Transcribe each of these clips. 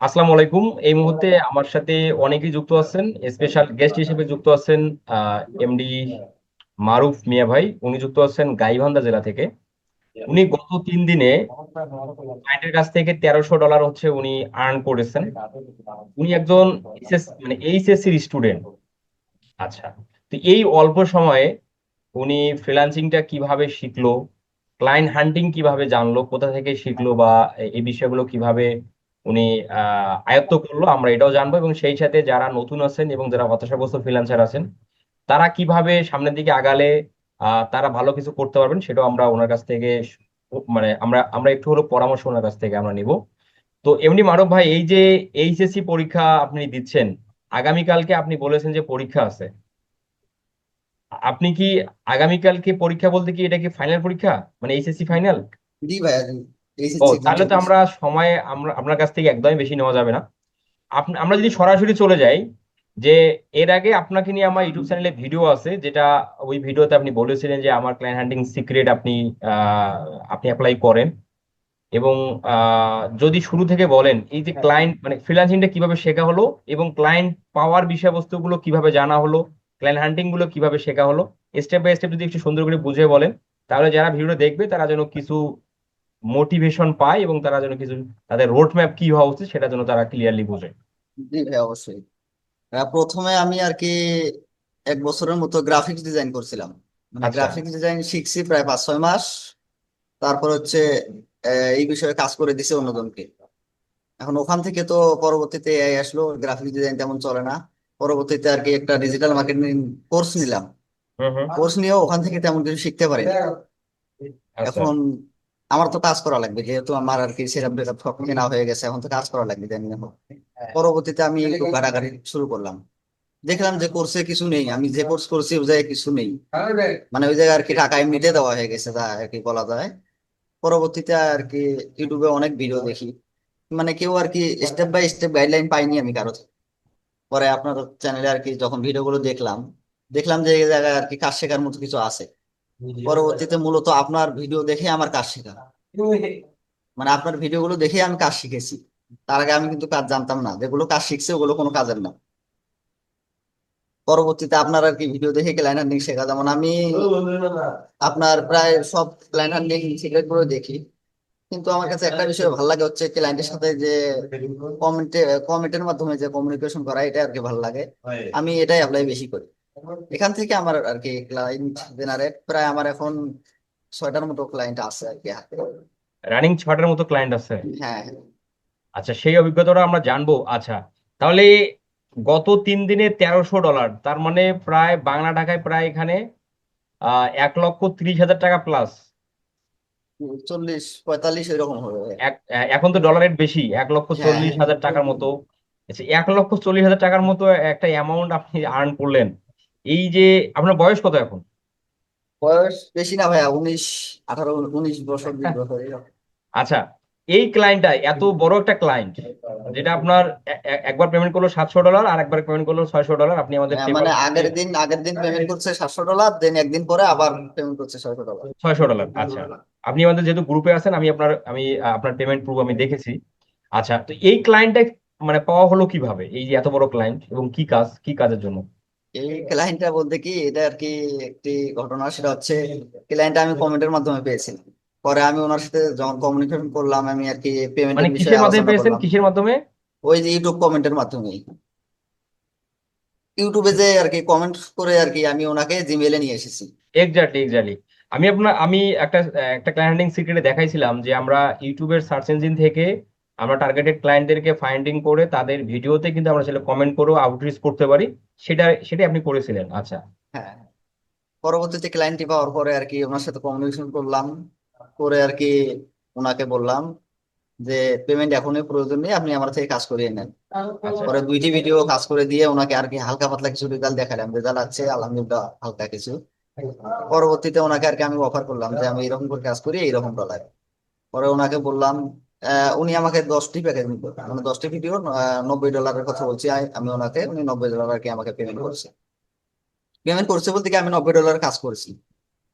আসসালামু আলাইকুম। এই মুহূর্তে আমার সাথে অনেকেই যুক্ত আছেন। স্পেশাল গেস্ট হিসেবে যুক্ত আছেন এমডি মারুফ মিয়া ভাই। উনি যুক্ত আছেন গাইবান্ধা জেলা থেকে। উনি গত 3 দিনে ক্লায়েন্টের কাছ থেকে $1300 হচ্ছে উনি আর্ন করেছেন। উনি একজন মানে এইচএসসি স্টুডেন্ট। আচ্ছা, তো এই অল্প সময়ে উনি ফ্রিল্যান্সিংটা কিভাবে শিখলো, ক্লায়েন্ট হান্টিং কিভাবে জানলো, কোথা থেকে শিখলো, বা এই বিষয়গুলো কিভাবে উনি আয়ত্ত করলো, আমরা এটাও জানবো। এবং সেই সাথে যারা নতুন আছেন এবং যারা হতাশাগ্রস্ত ফ্রিল্যান্সার আছেন, তারা কিভাবে সামনের দিকে আগালে তারা ভালো কিছু করতে পারবেন, সেটাও আমরা ওনার কাছ থেকে মানে আমরা আমরা একটু হলো পরামর্শ ওনার কাছ থেকে আমরা নিব। তো এমনি মারুফ ভাই, এই যে এইচএসসি পরীক্ষা আপনি দিচ্ছেন, আগামীকালকে আপনি বলেছেন যে পরীক্ষা আছে। আপনি কি আগামীকালকে পরীক্ষা বলতে কি এটা কি ফাইনাল পরীক্ষা, মানে এইচএসসি ফাইনাল? জি ভাইয়া, ও, এইচএসসি এক্সাম তাহলে তো চলতেছে। আমরা সময় আপনার কাছ থেকে একদমই বেশি নেওয়া যাবে না। আমরা যদি সরাসরি চলে যাই, যে এর আগে আপনাকে নিয়ে আমার ইউটিউব চ্যানেলে ভিডিও আছে, যেটা ওই ভিডিওতে আপনি বলেছিলেন যে আমার ক্লায়েন্ট হান্টিং সিক্রেট আপনি আপনি অ্যাপ্লাই করেন। এবং যদি শুরু থেকে বলেন এই যে ক্লায়েন্ট মানে ফ্রিল্যান্সিংটা কিভাবে শেখা হলো, এবং ক্লায়েন্ট পাওয়ার বিষয়বস্তুগুলো কিভাবে জানা হলো, ক্লায়েন্ট হান্টিং গুলো কিভাবে শেখা হলো, স্টেপ বাই স্টেপ যদি একটু সুন্দর করে বুঝিয়ে বলেন, তাহলে যারা ভিডিওটা দেখবে তারা যেন কিছু মোটিভেশন পায়, এবং তারা যেন কিছু, তাদের রোড ম্যাপ কি হওয়া উচিত সেটা যেন তারা ক্লিয়ারলি বোঝে। জি ভাইয়া, অবশ্যই। প্রথমে আমি আর কি 1 বছরের মতো গ্রাফিক্স ডিজাইন করছিলাম। মানে আচ্ছা। গ্রাফিক্স ডিজাইন শিখছি প্রায় 5-6 মাস। তারপর হচ্ছে এই বিষয়ে কাজ করে দিছে অন্যজনকে। এখন ওখান থেকে তো পরবর্তীতে এআই আসলো, গ্রাফিক্স ডিজাইন তেমন চলে না। পরবর্তীতে আর কি একটা ডিজিটাল মার্কেটিং কোর্স নিলাম। হুম হুম। কোর্স নিয়েও ওখান থেকে তেমন কিছু শিখতে পারি। আচ্ছা। এখন আমার তো কাজ করা লাগবে, যেহেতু আমার আর কি সেটআপ টেটআপ সব কেনা হয়ে গেছে, এখন তো কাজ করা লাগবে জানি না। পরবর্তীতে আমি একটু ঘাটাঘাটি শুরু করলাম। দেখলাম যে কোর্সে কিছু নেই, আমি যে কোর্স করছি ওই জায়গায় কিছু নেই। মানে ওই জায়গায় আর কি টাকা এমনিতে দেওয়া হয়ে গেছে, তা আর কি বলা যায়। পরবর্তীতে আর কি ইউটিউবে অনেক ভিডিও দেখি। মানে কেউ আর কি স্টেপ বাই স্টেপ গাইডলাইন পাইনি আমি কারো থেকে। পরে আপনার চ্যানেলে আর কি যখন ভিডিওগুলো দেখলাম, দেখলাম যে এই জায়গায় আর কি কাজ শেখার মতো কিছু আছে। পরবর্তীতে মূলত আপনার ভিডিও দেখে আমার কাজ শেখা। মানে আপনার ভিডিওগুলো দেখে আমি কাজ শিখেছি। তার আগে আমি কিন্তু কাজ জানতাম না, যেগুলো কাজ শিখছে ওগুলো কোনো কাজের না। পরবর্তীতে আপনার আর কি ভিডিও দেখে ক্লায়েন্ট হান্ডিং শেখা, যেমন আমি আপনার প্রায় সব ক্লায়েন্ট হান্ডিং সিক্রেট করে দেখি। কিন্তু আমার কাছে একটা বিষয় ভালো লাগে, হচ্ছে ক্লায়েন্টের সাথে যে কমেন্টে কমেন্টের মাধ্যমে যে কমিউনিকেশন করা, এটা আর কি ভালো লাগে। আমি এটাই অ্যাপ্লাই বেশি করি। এখান থেকে আমার আর কি ক্লায়েন্ট জেনারেট প্রায় আমার এখন 6টার মতো ক্লায়েন্ট আছে আর কি হাতে। রানিং 6টার মতো ক্লায়েন্ট আছে। হ্যাঁ। আচ্ছা, সেই অভিজ্ঞতাটা আমরা জানবো। আচ্ছা, তাহলে গত 3 দিনে $1300, তার মানে প্রায় বাংলা টাকায় প্রায় এখানে 1,30,000 টাকা প্লাস। 40-45 এরকম হবে। এখন তো ডলার রেট বেশি, এক লক্ষ হ্যাঁ। চল্লিশ হাজার টাকার মতো। আচ্ছা, 1,40,000 টাকার মতো একটা অ্যামাউন্ট আপনি আর্ন করলেন। এই যে, আপনার বয়স কত এখন? বয়স বেশি না ভাইয়া, 19, 18, 19 বছর, 20 বছর এরকম। আচ্ছা, এই ক্লায়েন্টটা এত বড় একটা ক্লায়েন্ট, যেটা আপনার একবার পেমেন্ট করলো $700 আর একবার পেমেন্ট করলো $600, আপনি আমাদের পেপার মানে গ্রুপে। আগের দিন পেমেন্ট করছে $700, দেন একদিন পরে আবার পেমেন্ট করছে $600। $600, আচ্ছা। আপনি আমাদের যেহেতু গ্রুপে আছেন, আপনার পেমেন্ট প্রুফ আমি দেখেছি। আচ্ছা, তো এই ক্লায়েন্টটা মানে পাওয়া হলো কিভাবে, এই যে এত বড় ক্লায়েন্ট, এবং কি কাজের জন্য? এই ক্লায়েন্টটা বলতে কি, এটা আর কি একটি ঘটনা, সেটা হচ্ছে ক্লায়েন্টটা আমি কমেন্টের মাধ্যমে পেয়েছিলাম। পরে আমি ওনার সাথে যখন কমিউনিকেশন করলাম, আমি আর কি মানে পেমেন্টের বিষয়ে কিসের মাধ্যমে আলোচনা পেয়েছেন, করলাম। কিসের মাধ্যমে? ওই যে ইউটিউব কমেন্টের মাধ্যমে, ইউটিউবে যে আর কি কমেন্ট করে আর কি আমি ওনাকে জিমেইলে নিয়ে এসেছি। Exactly, exactly. আমি একটা একটা ক্লায়েন্টিং সিক্রেটে দেখাইছিলাম যে আমরা ইউটিউবের সার্চ ইঞ্জিন থেকে আমরা টার্গেটেড ক্লায়েন্টদেরকে ফাইন্ডিং করে তাদের ভিডিওতে কিন্তু আমরা সেটা কমেন্ট করেও আউটরিচ করতে পারি। সেটাই আপনি করেছিলেন। আচ্ছা। হ্যাঁ। পরবর্তীতে ক্লায়েন্টটি পাওয়ার পরে আর কি ওনার সাথে কমিউনিকেশন করলাম। করে আর কি ওনাকে বললাম যে পেমেন্ট এখনই প্রয়োজন নেই, আপনি আমার থেকে কাজ করিয়ে নেন। আচ্ছা। পরে 2টি ভিডিও কাজ করে দিয়ে ওনাকে আর কি হালকা পাতলা কিছু রেজাল্ট দেখালাম, রেজাল্ট আছে আলহামদুলিল্লাহ হালকা কিছু। পরবর্তীতে ওনাকে আর কি আমি অফার করলাম যে আমি এরকম করে কাজ করি, এইরকম ডলার। পরে ওনাকে বললাম, উনি আমাকে 10টি প্যাকেজ নিত, মানে 10টি ভিডিও $90 কথা বলছি। আমি ওনাকে, উনি $90 আর কি আমাকে পেমেন্ট করছে। পেমেন্ট করছে বলতে কি আমি $90 কাজ করেছি।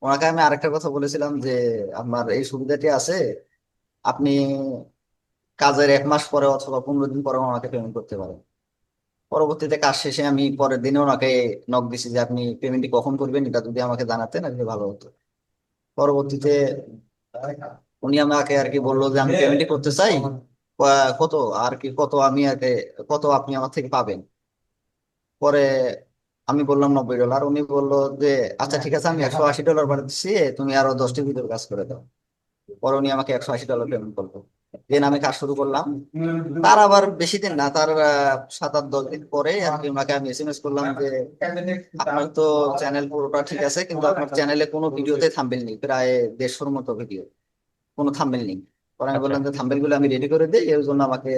ওনাকে আমি আরেকটা কথা বলেছিলাম যে আমার এই সুবিধাটি আছে, আপনি কাজের 1 মাস পরে অথবা 15 দিন পরে ওনাকে পেমেন্ট করতে পারেন। পরবর্তীতে কাজ শেষে আমি পরের দিনে ওনাকে নক দিছি যে আপনি পেমেন্টটি কখন করবেন এটা যদি আমাকে জানাতেন আর কি ভালো হতো। পরবর্তীতে উনি আমাকে আর কি বললো যে আমি পেমেন্টটি করতে চাই, কত আর কি, কত আমি আর কি, কত আপনি আমার থেকে পাবেন। পরে আমি বললাম $90। উনি বললো যে আচ্ছা ঠিক আছে, আমি $180 বাড়ি দিচ্ছি, তুমি আরো 10টি ভিডিওর কাজ করে দাও। পরে উনি আমাকে $180 পেমেন্ট করলো। দেন আমি কাজ শুরু করলাম। তার আবার বেশি দিন না, তার 7-8-10 দিন পরে আর কি ওনাকে আমি এসএমএস করলাম যে আপনার তো চ্যানেল পুরোটা ঠিক আছে, কিন্তু আপনার চ্যানেলে কোনো ভিডিওতে থাম্বনেল নেই, প্রায় 150-র মতো ভিডিও, কোনো থাম্বনেল নেই। পরে আমি আচ্ছা, বললাম যে থাম্বনেল গুলো আমি রেডি করে দিই, এর জন্য আমাকে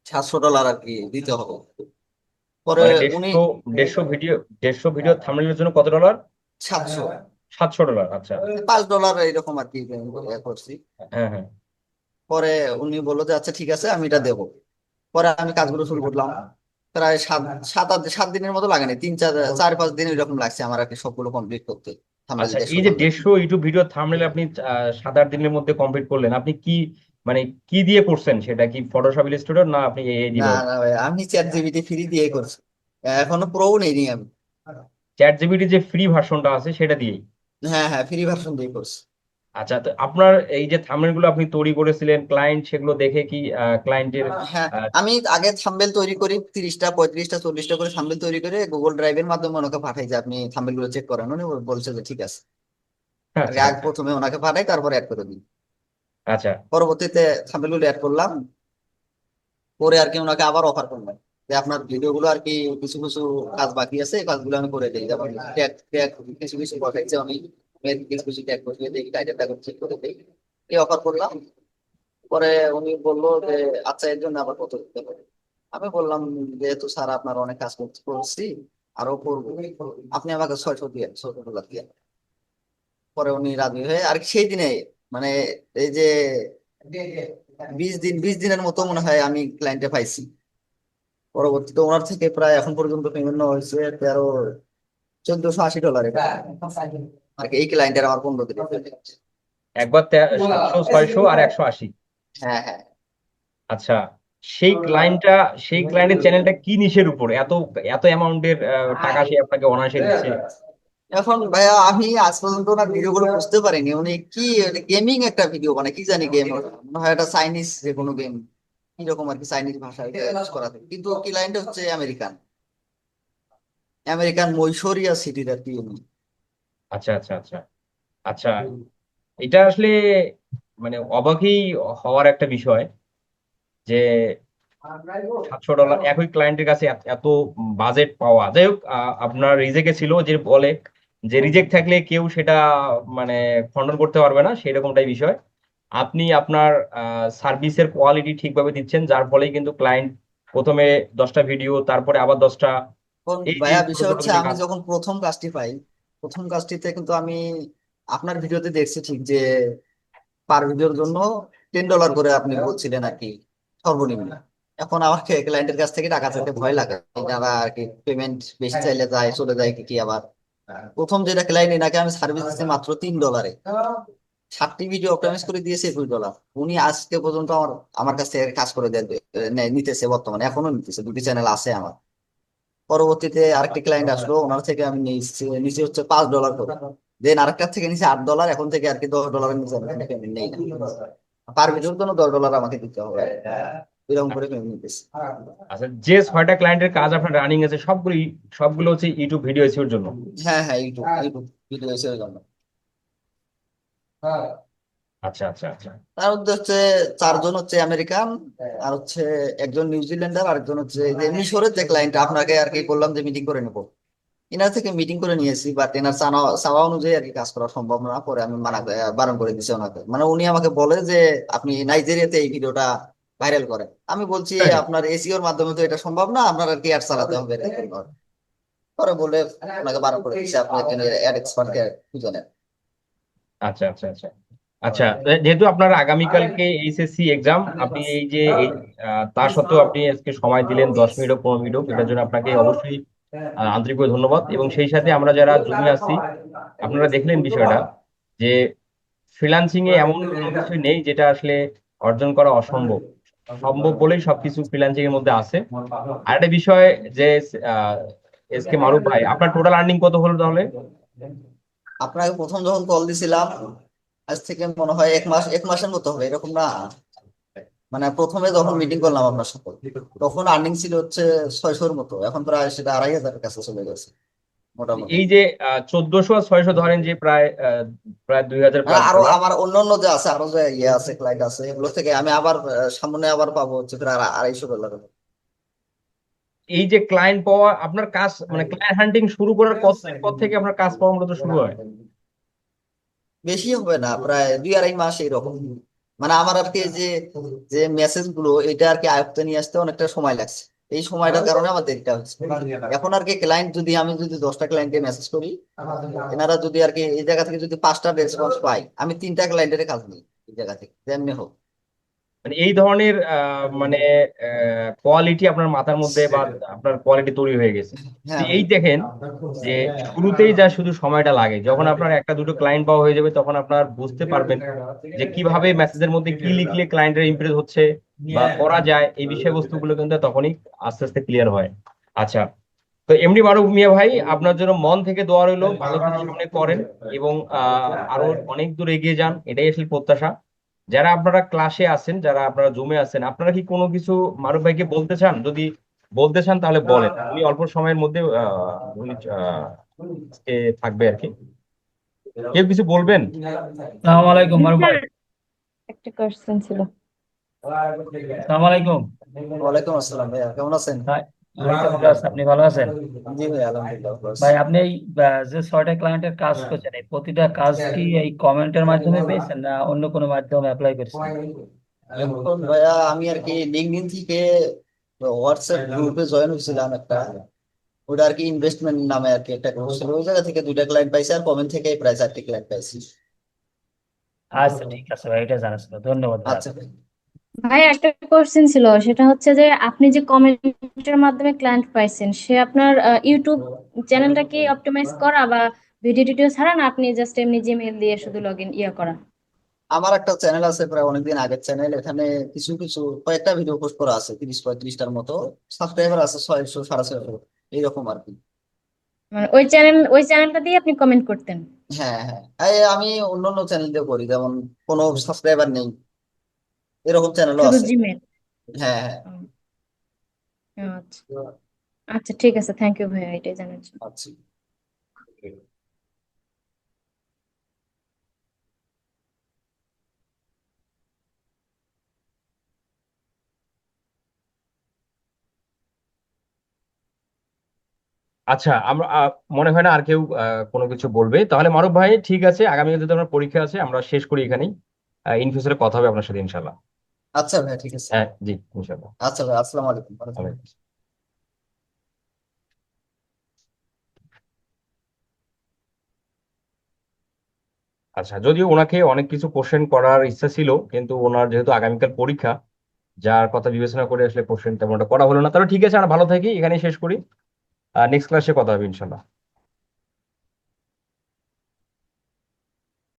$700 আর কি দিতে হবে। পরে মানে উনি 150 ভিডিও থাম্বনেলের জন্য কত ডলার? 700, $700। আচ্ছা। $5 এরকম আর কি করছি। হ্যাঁ, হ্যাঁ। পরে উনি বললো যে আচ্ছা ঠিক আছে আমি এটা দেবো। পরে আমি কাজগুলো শুরু করলাম। প্রায় 7 দিনের মতো লাগেনি, 3-4-5 দিন এরকম লাগছে আমার আর কি সবগুলো কমপ্লিট করতে, থাম্বনেল আচ্ছা, এই 150 যে থাম্বনেল। 150 ইউটিউব ভিডিও থাম্বনেল আপনি 7-8 দিনের মধ্যে কমপ্লিট করলেন, আপনি কি মানে কি দিয়ে করছেন? সেটা কি ফটোশপ ইলাস্ট্রেটর না আপনি এআই না দিয়ে? না ভাই, আমি ChatGPT ফ্রি দিয়ে করছি, এখনো প্রো নেইনি আমি। চ্যাট জিপিটি যে ফ্রি ভার্সনটা আছে সেটা দিয়েই? হ্যাঁ হ্যাঁ, ফ্রি ভার্সন দিয়ে করছি। আচ্ছা, তো আপনার এই যে থাম্বনেল গুলো আপনি তৈরি করেছিলেন, ক্লায়েন্ট সেগুলো দেখে কি ক্লায়েন্টের? হ্যাঁ, আমি আগে থাম্বনেল তৈরি করি 30টা 35টা 40টা করে থাম্বনেল তৈরি করে গুগল ড্রাইভের মাধ্যমে ওনাকে পাঠাই যে আপনি থাম্বনেল গুলো চেক করেন, উনি বলছে যে ঠিক আছে। আগে আচ্ছা, আগে প্রথমে ওনাকে পাঠাই, তারপরে অ্যাড করে দিই। আচ্ছা, পরবর্তীতে থাম্বনেল গুলো অ্যাড করলাম, করে আর কি ওনাকে আবার অফার করলাম যে আপনার ভিডিও গুলো আর কি কিছু কিছু কাজ বাকি আছে, এই কাজগুলো আমি করে দিই, যেমন ট্যাগ ট্যাগ কিছু কিছু পাঠাইছে আমি, কিছু কিছু ট্যাগ বসিয়ে দিই, টাইটেলটা চেক করে দিই, এই অফার করলাম। পরে উনি বললো যে আচ্ছা এর জন্য আবার কত দিতে হবে। আমি বললাম যেহেতু স্যার আপনার অনেক কাজ করছি, আরো করবো, আপনি আমাকে 600 দিয়ে $600 দিয়ে। পরে উনি রাজি হয়ে আর কি সেই দিনে মানে এই যে 20 দিনের মতো মনে হয় আমি ক্লায়েন্টে পাইছি। পরবর্তীতে ওনার থেকে প্রায় এখন পর্যন্ত পেমেন্ট হয়েছে 1480 $, আর কি এই ক্লায়েন্টের আমার 15 দিন। একবার 700, 600 আর 180? হ্যাঁ হ্যাঁ। আচ্ছা, সেই ক্লায়েন্টটা, সেই ক্লায়েন্টের চ্যানেলটা কি নিশের উপর এত এত অ্যামাউন্টের টাকা সে আপনাকে অনায়াসে দিচ্ছে? এখন ভাইয়া আমি আজ পর্যন্ত না ভিডিও গুলো বুঝতে পারিনি উনি কি গেমিং একটা ভিডিও মানে কি জানি গেম, মনে হয় এটা চাইনিজ যে কোনো গেম, কিরকম আর কি চাইনিজ ভাষায় ইউজ করা থাকে, কিন্তু ক্লায়েন্ট হচ্ছে আমেরিকান, আমেরিকান মৈশোরিয়া সিটির আর কি উনি। আচ্ছা, আচ্ছা, আচ্ছা, আচ্ছা। এটা আসলে মানে অবাকই হওয়ার একটা বিষয় যে $700 একই ক্লায়েন্টের কাছে এত এত বাজেট পাওয়া। যাই হোক, আপনার রিজেক্টে ছিল যে বলে যে রিজেক্ট থাকলে কেউ সেটা মানে খণ্ডন করতে পারবে না, সেরকমটাই বিষয়। আপনি আপনার সার্ভিসের কোয়ালিটি ঠিকভাবে দিচ্ছেন, যার ফলে কিন্তু ক্লায়েন্ট প্রথমে 10টা ভিডিও, তারপরে আবার 10টা, এখন এই যে ভাইয়া ছোট বিষয় ছোট হচ্ছে কিছু আমি কাজ। যখন প্রথম কাজটি পাই, প্রথম কাজটিতে কিন্তু আমি আপনার ভিডিওতে দেখছি ঠিক যে পার ভিডিওর জন্য $10 করে আপনি বলছিলেন আর কি সর্বনিম্ন। এখন আমার ক্লায়েন্টের কাছ থেকে টাকা চাইতে ভয় লাগে, যারা আর কি পেমেন্ট বেশি চাইলে যায় চলে যায় কি কি আবার। প্রথম যেটা ক্লায়েন্ট এনাকে আমি সার্ভিস দিচ্ছি মাত্র $3, 7টি ভিডিও অপটিমাইজ করে দিয়েছে $21। উনি আজকে পর্যন্ত আমার আমার কাছ থেকে কাজ করে দেন, নিতেছে, বর্তমানে এখনো নিতেছে, 2টি চ্যানেল আছে আমার। পরবর্তীতে আরেকটি ক্লায়েন্ট আসলো, ওনার থেকে আমি নিচ্ছি নিচে হচ্ছে $5 করে, দেন আরেকটার থেকে নিচে $8, এখন থেকে আর কি $10 নিচে আমি পেমেন্ট নেই না, পার ভিডিওর জন্য $10 আমাকে দিতে হবে, এরকম করে পেমেন্ট নিতেছি। আচ্ছা, যে 6টা ক্লায়েন্টের কাজ আপনার রানিং আছে সবগুলো হচ্ছে ইউটিউব ভিডিও এসইওর জন্য? হ্যাঁ হ্যাঁ, ইউটিউব ইউটিউব ভিডিও এসে জন্য। আচ্ছা, আচ্ছা, আচ্ছা, তার মধ্যে হচ্ছে 4জন হচ্ছে আমেরিকান, আর হচ্ছে একজন নিউজিল্যান্ডার, আরেকজন হচ্ছে এই যে মিশরের যে ক্লায়েন্ট আপনাকে আর কি বললাম যে মিটিং করে নেবো, এনার থেকে মিটিং করে নিয়েছি, বাট এনার চাওয়া অনুযায়ী আর কি কাজ করা সম্ভব না, পরে আমি বারণ করে দিছি ওনাকে। মানে উনি আমাকে বলে যে আপনি নাইজেরিয়াতে এই ভিডিওটা ভাইরাল করেন, আমি বলছি তাই? আপনার এসিওর মাধ্যমে তো এটা সম্ভব না, আপনার আর কি অ্যাড চালাতে হবে এরকম করে। পরে বলে ওনাকে বারণ করে দিচ্ছে আপনি একজন অ্যাড এক্সপার্টকে খুঁজে নেন। আচ্ছা, আচ্ছা, আচ্ছা, আচ্ছা। যেহেতু আপনার আগামীকালকে এইচএসসি এক্সাম, আপনি এই যে তা সত্ত্বেও আপনি আজকে সময় দিলেন 10 মিনিট ও 15 মিনিট, এটার জন্য আপনাকে অবশ্যই আন্তরিকভাবে ধন্যবাদ। এবং সেই সাথে আমরা যারা জুমে আছি, আপনারা দেখলেন বিষয়টা যে ফ্রিল্যান্সিং এ এমন কোনো কিছু নেই যেটা আসলে অর্জন করা অসম্ভব, সম্ভব বলেই সবকিছু ফ্রিল্যান্সিং এর মধ্যে আছে। আর একটা বিষয় যে এস কে মারুফ ভাই, আপনার টোটাল আর্নিং কত হলো তাহলে? আপনাকে প্রথম যখন কল দিছিলাম, আজ থেকে মনে হয় এক মাসের মতো হবে, এরকম না? মানে প্রথমে যখন মিটিং করলাম আপনার সাথে, তখন আর্নিং ছিল হচ্ছে 600-র মতো, এখন প্রায় সেটা 2500-এর কাছে চলে গেছে মোটামুটি। এই যে 1400 আর 600 ধরেন যে প্রায় প্রায় 2000 আর প্লাস আরো গেল না? আমার অন্য অন্য যে আছে, আরো যে ইয়ে আছে, ক্লায়েন্ট আছে, এগুলো থেকে আমি আবার সামনে আবার পাবো হচ্ছে প্রায় 250 ডলার। এই যে ক্লায়েন্ট পাওয়া, আপনার কাজ মানে ক্লায়েন্ট হান্টিং শুরু করার কতদিন পর থেকে আপনার কাজ পাওয়া মূলত শুরু হয়? বেশি হবে না, প্রায় 2-2.5 মাস এইরকম। মানে আমার আর কি যে যে মেসেজ গুলো এটা আর কি আয়ত্তে নিয়ে আসতে অনেকটা সময় লাগছে, এই সময়টার কারণে আমার দেরিটা হচ্ছে। এখন আর কি ক্লায়েন্ট যদি আমি যদি 10টা ক্লায়েন্টকে মেসেজ করি, এনারা যদি আর কি এই জায়গা থেকে যদি 5টা রেসপন্স পাই, আমি 3টা ক্লায়েন্টের কাজ নিই এই জায়গা থেকে, যেমনি হোক। মানে এই ধরনের মানে কোয়ালিটি আপনার মাথার মধ্যে বা আপনার কোয়ালিটি তৈরি হয়ে গেছে। তো হ্যাঁ এই ভাই। দেখেন যে শুরুতেই যা শুধু সময়টা লাগে, যখন আপনার একটা দুটো ক্লায়েন্ট পাওয়া হয়ে যাবে তখন আপনার বুঝতে পারবেন যে কিভাবে মেসেজের মধ্যে কি লিখলে ক্লায়েন্টের ইমপ্রেস হচ্ছে বা করা যায়, এই বিষয়বস্তুগুলো কিন্তু তখনই আস্তে আস্তে ক্লিয়ার হয়। আচ্ছা, তো এমডি মারুফ মিয়া ভাই, আপনার জন্য মন থেকে দোয়া রইলো, ভালো কিছু সামনে করেন এবং আরো অনেক দূর এগিয়ে যান, এটাই আসলে প্রত্যাশা। যারা আপনারা ক্লাসে আছেন, যারা আপনারা জুমে আছেন, আপনারা কি কোনো কিছু মারুফ ভাইকে বলতে চান? যদি বলতে চান তাহলে বলেন, উনি অল্প সময়ের মধ্যে উনি আজকে থাকবে আর কি। কেউ কিছু বলবেন? সালাম আলাইকুম মারুফ স্যার, ভাই। একটা কোশ্চেন ছিল। সালাম আলাইকুম ওয়ালাইকুম আসসালাম ভাইয়া, কেমন আছেন? ভাই। আমি তো ভালো আছি, আপনি ভালো আছেন? জি ভাই, আলহামদুলিল্লাহ ভালো আছি। ভাই আপনি এই যে 6টা ক্লায়েন্টের কাজ করছেন, এই প্রতিটা কাজ কি এই কমেন্টের মাধ্যমে পেয়েছেন না অন্য কোনো মাধ্যমে অ্যাপ্লাই করেছেন? এখন ভাইয়া আমি আর কি লিঙ্কডইন থেকে হোয়াটসঅ্যাপ গ্রুপে জয়েন হয়েছিলাম একটা, ওটা আর কি ইনভেস্টমেন্ট নামে আর কি একটা গ্রুপ ছিল, ওই জায়গা থেকে 2টা ক্লায়েন্ট পাইছি, আর কমেন্ট থেকে প্রায় 4টি ক্লায়েন্ট পাইছি। আচ্ছা ঠিক আছে ভাই, এটা জানা ছিল, ধন্যবাদ ভাই আচ্ছা আপনাকে। ভাই। ভাই, একটা কোশ্চেন ছিল, সেটা হচ্ছে যে আপনি যে কমেন্টের মাধ্যমে ক্লায়েন্ট পাইছেন, সে আপনার ইউটিউব চ্যানেলটা কি অপটিমাইজ করা বা ভিডিও টিডিও ছাড়া, না আপনি জাস্ট এমনি জিমেইল দিয়ে শুধু লগ ইন করা? আমার একটা চ্যানেল আছে, প্রায় অনেকদিন আগের চ্যানেল, এখানে কিছু কিছু কয়েকটা ভিডিও পোস্ট করা আছে, 30-35টার মতো। সাবস্ক্রাইবার আছে 600-650 এইরকম আর কি। মানে ওই চ্যানেলটা দিয়ে আপনি কমেন্ট করতেন? হ্যাঁ হ্যাঁ, আমি অন্য অন্য চ্যানেল দিয়ে করি, যেমন কোনো সাবস্ক্রাইবার নেই এরকম চ্যানেলও শুধু আছে। জিমেইল? হ্যাঁ হ্যাঁ। আচ্ছা, আচ্ছা, ঠিক আছে, থ্যাংক ইউ ভাইয়া, এটাই জানার জন্য। আচ্ছা। আচ্ছা, আমরা মনে হয় না আর কেউ কোনো কিছু বলবে। তাহলে মারুফ ভাই, ঠিক আছে, আগামী যদি আপনার পরীক্ষা আছে, আমরা শেষ করি এখানেই। ইন ফিউচারে কথা হবে আপনার সাথে ইনশাল্লাহ। আচ্ছা ভাই, ঠিক আছে। হ্যাঁ, জি, ইনশাল্লাহ। আচ্ছা ভাই, আসসালামু আলাইকুম, ভালো থাকবেন। আচ্ছা, যদিও ওনাকে অনেক কিছু কোশ্চেন করার ইচ্ছা ছিল, কিন্তু ওনার যেহেতু আগামীকাল পরীক্ষা, যার কথা বিবেচনা করে আসলে কোশ্চেন তেমনটা করা হলো না। তাহলে ঠিক আছে, আমরা ভালো থাকি, এখানেই শেষ করি। নেক্সট ক্লাসে কথা হবে ইনশাল্লাহ।